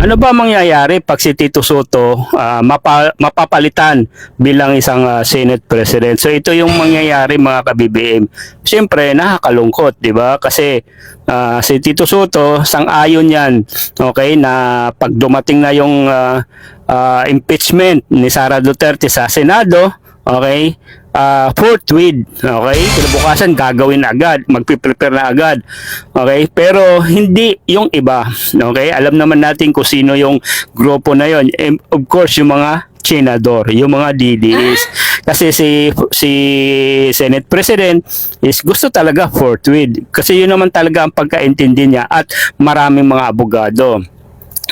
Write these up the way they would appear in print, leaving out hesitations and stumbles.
Ano ba mangyayari pag si Tito Soto mapapalitan bilang isang Senate President? So ito yung mangyayari mga ka-BBM. Siyempre nakakalungkot, 'di ba? Kasi si Tito Soto sang-ayon 'yan, okay, na pag dumating na yung impeachment ni Sara Duterte sa Senado, okay? Forthwith, okay? Kinabukasan gagawin agad, magpe-prepare na agad. Okay? Pero hindi yung iba. Okay? Alam naman natin kung sino yung grupo na yon. Of course, yung mga senador, yung mga DDS. Kasi si Senate President is gusto talaga forthwith. Kasi yun naman talaga ang pagkaintindi niya at maraming mga abogado.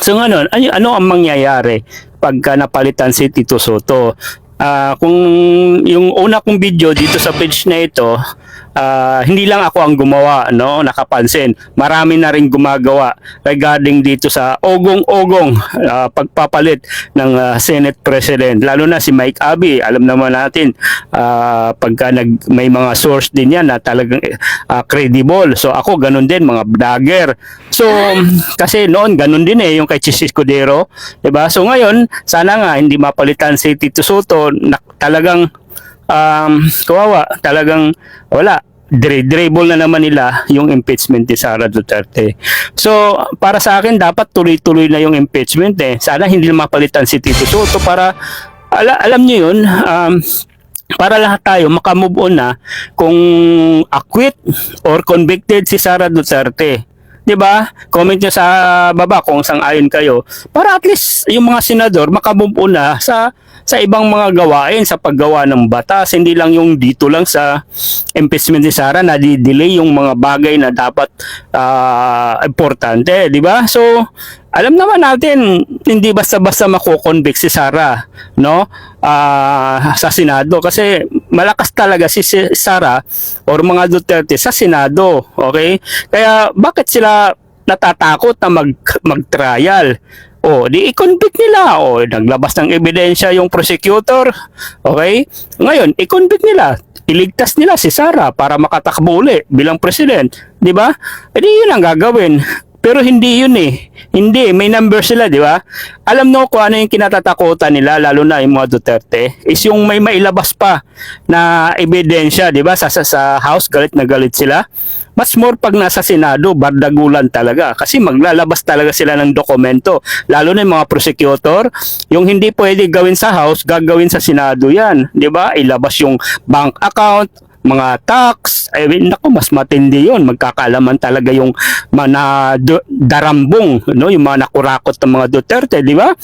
So ngayon, ano ang mangyayari pagka napalitan si Tito Soto? Kung yung una kong video dito sa page na ito, hindi lang ako ang gumawa, no, nakapansin. Marami na rin gumagawa regarding dito sa ogong-ogong pagpapalit ng Senate President. Lalo na si Mike Abby, alam naman natin pagka may mga source din yan na talagang credible. So ako ganun din, mga vlogger. So kasi noon ganun din yung kay Chis Escudero, 'di ba? So ngayon, sana nga hindi mapalitan si Tito Soto na talagang kawawa, talagang wala, dribble na naman nila yung impeachment ni Sara Duterte. So para sa akin dapat tuloy-tuloy na yung impeachment sana hindi na mapalitan si Tito Soto para alam niyo yun, para lahat tayo makamove on na kung acquit or convicted si Sara Duterte. 'Di ba? Comment nyo sa baba kung sang-ayon kayo para at least yung mga senador makamove on na sa ibang mga gawain, sa paggawa ng batas, hindi lang yung dito lang sa impeachment ni Sara na di-delay yung mga bagay na dapat importante, 'di ba? So alam naman natin hindi basta-basta mako-convict si Sara, no? Sa Senado kasi malakas talaga si Sara or mga Duterte sa Senado, okay? Kaya bakit sila natatakot na mag-trial? Di i-convict nila. Naglabas ng ebidensya yung prosecutor, okay? Ngayon, i-convict nila. Iligtas nila si Sara para makatakbo uli bilang president, 'di ba? Edi yun ang gagawin. Pero hindi yun Hindi, may number sila, di ba? Alam mo kung ano yung kinatatakutan nila, lalo na yung mga Duterte, is yung may mailabas pa na ebidensya, di ba? Sa House, galit na galit sila. Mas more pag nasa Senado, bardagulan talaga. Kasi maglalabas talaga sila ng dokumento. Lalo na yung mga prosecutor, yung hindi pwede gawin sa House, gagawin sa Senado yan. Di ba? Ilabas yung bank account, mga tax, naku, mas matindi yun. Magkakaalaman talaga yung mga darambong, no? Yung mga nakurakot ng mga Duterte, di ba?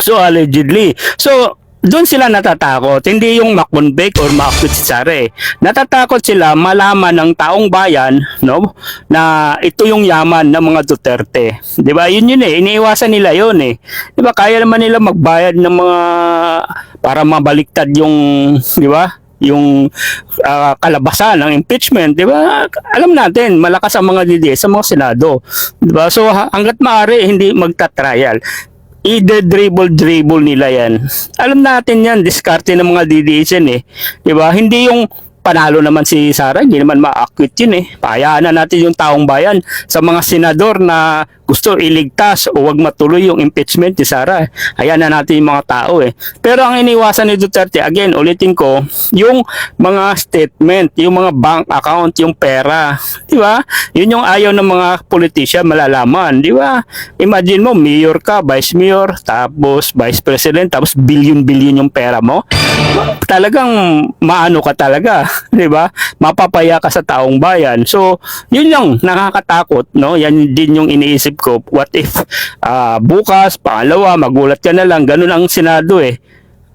So, allegedly. So, doon sila natatakot. Hindi yung makonvict or ma-acquit si Sara. Natatakot sila malaman ng taong bayan, no, na ito yung yaman ng mga Duterte. Di ba? Yun iniiwasan nila yun Di ba? Kaya naman nila magbayad ng mga para mabaliktad yung, di ba? Yung kalabasan ng impeachment, di ba? Alam natin, malakas ang mga DDS sa mga Senado. Di ba? So, hanggat maaari, hindi magta-trial. Either dribble nila yan. Alam natin yan, diskarte ng mga DDS yan Di ba? Hindi yung panalo naman si Sara, hindi naman ma-acquit yun Pahayaan na natin yung taong bayan sa mga senador na gusto iligtas o wag matuloy yung impeachment ni Sara. Hayaan na natin yung mga tao Pero ang iniwasan ni Duterte, again, ulitin ko, yung mga statement, yung mga bank account, yung pera. Di ba? Yun yung ayaw ng mga politician malalaman. Di ba? Imagine mo, mayor ka, vice mayor, tapos vice president, tapos billion yung pera mo. Talagang maano ka talaga. Di ba? Mapapaya ka sa taong bayan. So, yun yung nakakatakot, no? Yan din yung iniisip ko. What if bukas, pangalawa, magulat ka na lang, ganun ang Senado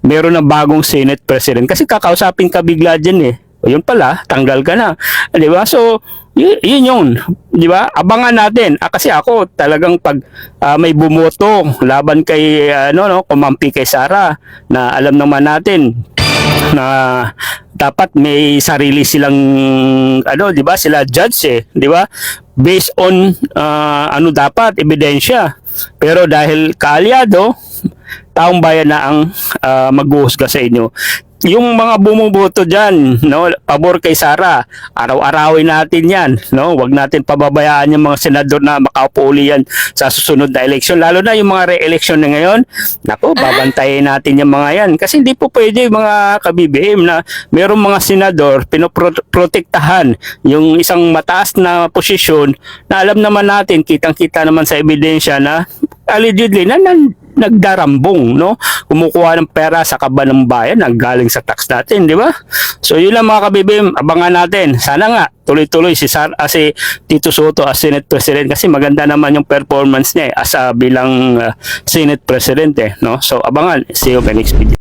meron na bagong Senate President. Kasi kakausapin ka bigla dyan Yun pala, tanggal ka na. Di ba? So, yun. Di ba? Abangan natin. Kasi ako, talagang pag may bumoto laban kay, kumampi kay Sara, na alam naman natin, na dapat may sarili silang di ba, sila judge di ba, based on dapat ebidensya. Pero dahil kaalyado, taong bayan na ang maghuhusga sa inyo. yung mga bumuboto diyan, no, pabor kay Sara, araw-arawin natin 'yan, no? Huwag natin pababayaan yung mga senador na makaupo uli yan sa susunod na eleksyon, lalo na yung mga re-election na ngayon. Nako, babantayin natin yung mga 'yan kasi hindi po pwede mga ka-BBM na mayroong mga senador pinoprotektahan yung isang mataas na posisyon na alam naman natin, kitang-kita naman sa ebidensya na allegedly na nagdarambong, no? Kumukuha ng pera sa kaban ng bayan na galing sa tax natin, di ba? So yun lang mga kabibim, abangan natin. Sana nga tuloy-tuloy si Tito Soto as Senate President kasi maganda naman yung performance niya as bilang Senate President, no? So abangan, see you next video.